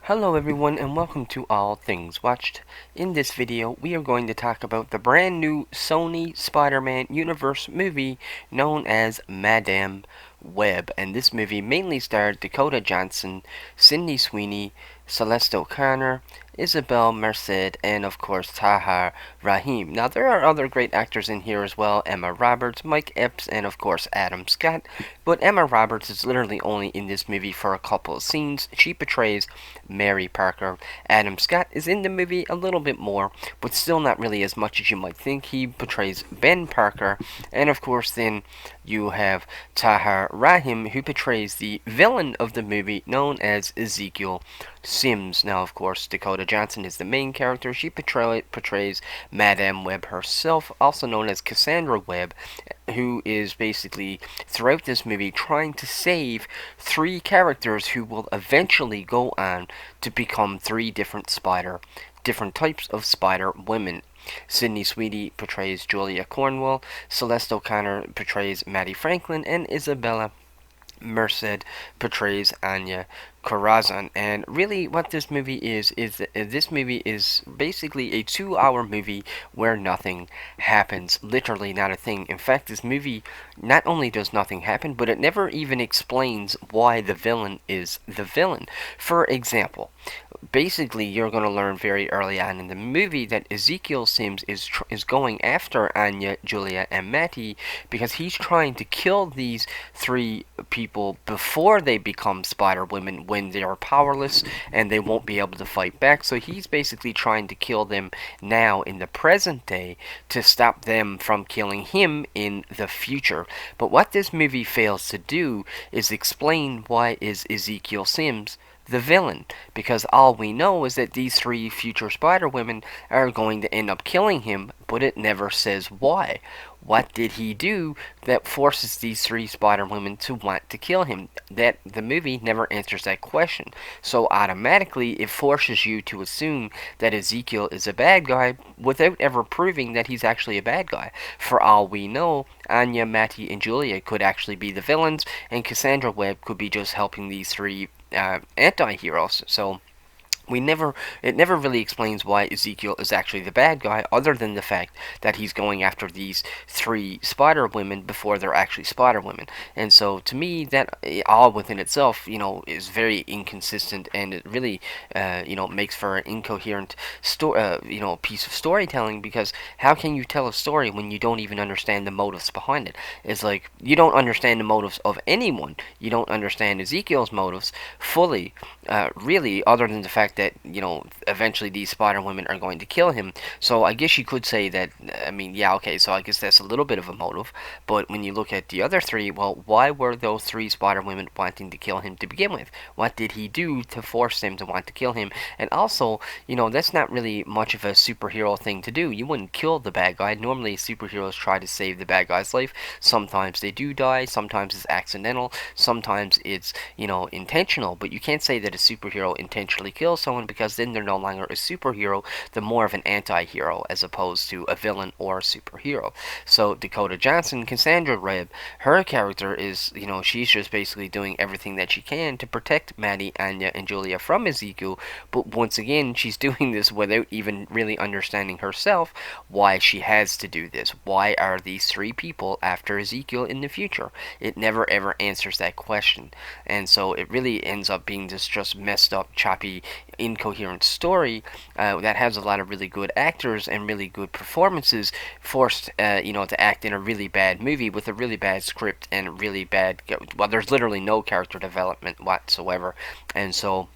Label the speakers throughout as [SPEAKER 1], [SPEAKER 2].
[SPEAKER 1] Hello everyone and welcome to All Things Watched. In this video we are going to talk about the brand new Sony Spider-Man universe movie known as Madame Web, and this movie mainly starred Dakota Johnson, Sydney Sweeney, Celeste O'Connor, Isabel Merced, and of course Tahar Rahim. Now there are other great actors in here as well: Emma Roberts, Mike Epps, and of course Adam Scott. But Emma Roberts is literally only in this movie for a couple of scenes. She portrays Mary Parker. Adam Scott is in the movie a little bit more, but still not really as much as you might think. He portrays Ben Parker, and of course then you have Tahar Rahim, who portrays the villain of the movie known as Ezekiel Sims. Now, of course, Dakota Johnson is the main character. She portrays Madame Web herself, also known as Cassandra Webb, who is basically throughout this movie trying to save three characters who will eventually go on to become three different types of Spider Women. Sydney Sweeney portrays Julia Cornwell, Celeste O'Connor portrays Maddie Franklin, and Isabella Merced portrays Anya Corazon. And really what this movie is this movie is basically a 2-hour movie where nothing happens, literally not a thing. In fact, this movie not only does nothing happen, but it never even explains why the villain is the villain. For example, basically you're going to learn very early on in the movie that Ezekiel Sims is going after Anya, Julia, and Matty because he's trying to kill these three people before they become Spider Women, when they are powerless and they won't be able to fight back. So he's basically trying to kill them now in the present day to stop them from killing him in the future. But what this movie fails to do is explain why is Ezekiel Sims the villain, because all we know is that these three future Spider Women are going to end up killing him, but it never says why. What did he do that forces these three Spider Women to want to kill him? That the movie never answers that question. So automatically it forces you to assume that Ezekiel is a bad guy without ever proving that he's actually a bad guy. For all we know, Anya, Matty, and Julia could actually be the villains, and Cassandra Webb could be just helping these three anti-heroes. So it never really explains why Ezekiel is actually the bad guy, other than the fact that he's going after these three Spider Women before they're actually Spider Women. And so to me, that all within itself, is very inconsistent, and it really, makes for an incoherent piece of storytelling. Because how can you tell a story when you don't even understand the motives behind it? It's like you don't understand the motives of anyone. You don't understand Ezekiel's motives fully, really, other than the fact that eventually these Spider Women are going to kill him. So I guess you could say that. I mean, yeah, okay. So I guess that's a little bit of a motive. But when you look at the other three, well, why were those three Spider Women wanting to kill him to begin with? What did he do to force them to want to kill him? And also, that's not really much of a superhero thing to do. You wouldn't kill the bad guy. Normally, superheroes try to save the bad guy's life. Sometimes they do die. Sometimes it's accidental. Sometimes it's intentional. But you can't say that a superhero intentionally kills someone, because then they're no longer a superhero, they're more of an anti-hero as opposed to a villain or a superhero. So Dakota Johnson, Cassandra Webb, her character is, she's just basically doing everything that she can to protect Maddie, Anya, and Julia from Ezekiel, but once again, she's doing this without even really understanding herself why she has to do this. Why are these three people after Ezekiel in the future? It never ever answers that question, and so it really ends up being this just messed up, choppy, incoherent story that has a lot of really good actors and really good performances forced to act in a really bad movie with a really bad script and really bad, well, there's literally no character development whatsoever. And so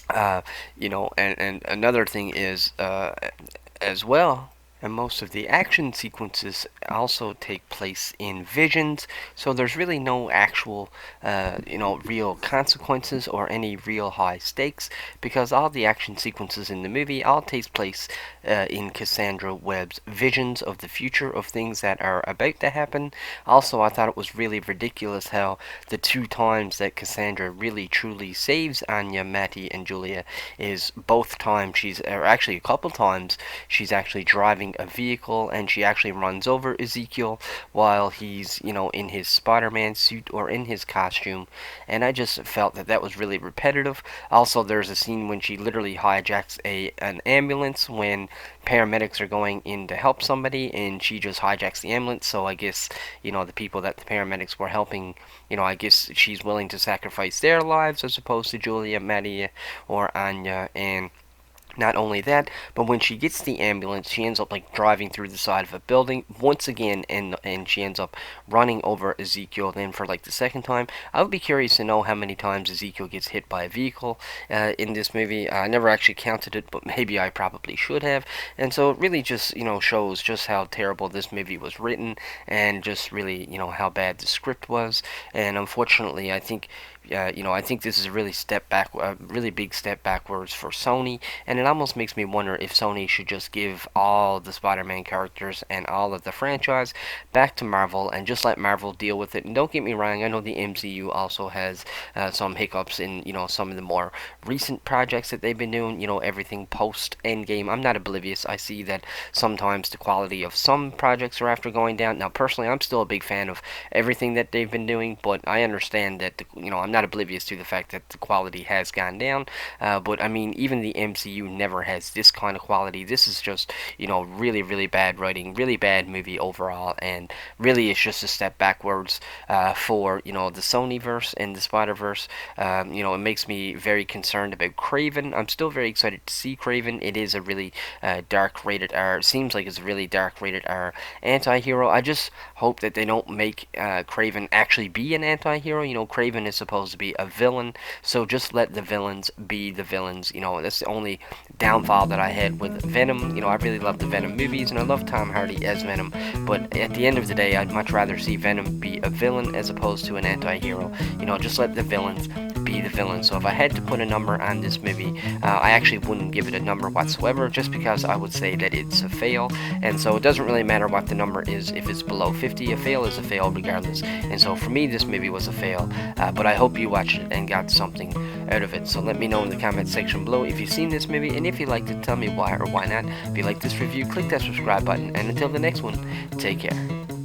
[SPEAKER 1] and another thing is as well, and most of the action sequences also take place in visions, so there's really no actual, real consequences or any real high stakes, because all the action sequences in the movie all takes place in Cassandra Webb's visions of the future of things that are about to happen. Also, I thought it was really ridiculous how the two times that Cassandra really truly saves Anya, Matty, and Julia is both times or actually a couple times, she's actually driving driving a vehicle, and she actually runs over Ezekiel while he's, in his Spider-Man suit or in his costume. And I just felt that that was really repetitive. Also, there's a scene when she literally hijacks an ambulance when paramedics are going in to help somebody, and she just hijacks the ambulance. So I guess, the people that the paramedics were helping, I guess she's willing to sacrifice their lives as opposed to Julia, Maria, or Anya. And not only that, but when she gets the ambulance, she ends up like driving through the side of a building once again, and she ends up running over Ezekiel. Then for like the second time, I would be curious to know how many times Ezekiel gets hit by a vehicle in this movie. I never actually counted it, but maybe I probably should have. And so it really just shows just how terrible this movie was written, and just really how bad the script was. And unfortunately, I think this is a really big step backwards for Sony, and it almost makes me wonder if Sony should just give all the Spider-Man characters and all of the franchise back to Marvel and just let Marvel deal with it. And don't get me wrong, I know the MCU also has some hiccups in some of the more recent projects that they've been doing. Everything post Endgame. I'm not oblivious. I see that sometimes the quality of some projects are after going down. Now, personally, I'm still a big fan of everything that they've been doing, but I understand that I'm not oblivious to the fact that the quality has gone down. But I mean, even the MCU never has this kind of quality. This is just really, really bad writing, really bad movie overall, and really it's just a step backwards for the Sonyverse and the Spider-Verse. It makes me very concerned about Craven. I'm still very excited to see Craven. It is a really dark rated R. It seems like it's a really dark rated R anti-hero. I just hope that they don't make Craven actually be an anti-hero. Craven is supposed to be a villain, so just let the villains be the villains. That's the only downfall that I had with Venom. I really love the Venom movies, and I love Tom Hardy as Venom, but at the end of the day, I'd much rather see Venom be a villain as opposed to an anti-hero. Just let the villains be the villain. So if I had to put a number on this movie, I actually wouldn't give it a number whatsoever, just because I would say that it's a fail. And so it doesn't really matter what the number is. If it's below 50, a fail is a fail regardless. And so for me, this movie was a fail, but I hope you watched it and got something out of it. So let me know in the comment section below if you've seen this movie, and if you liked it, tell me why or why not. If you like this review, click that subscribe button, and until the next one, take care.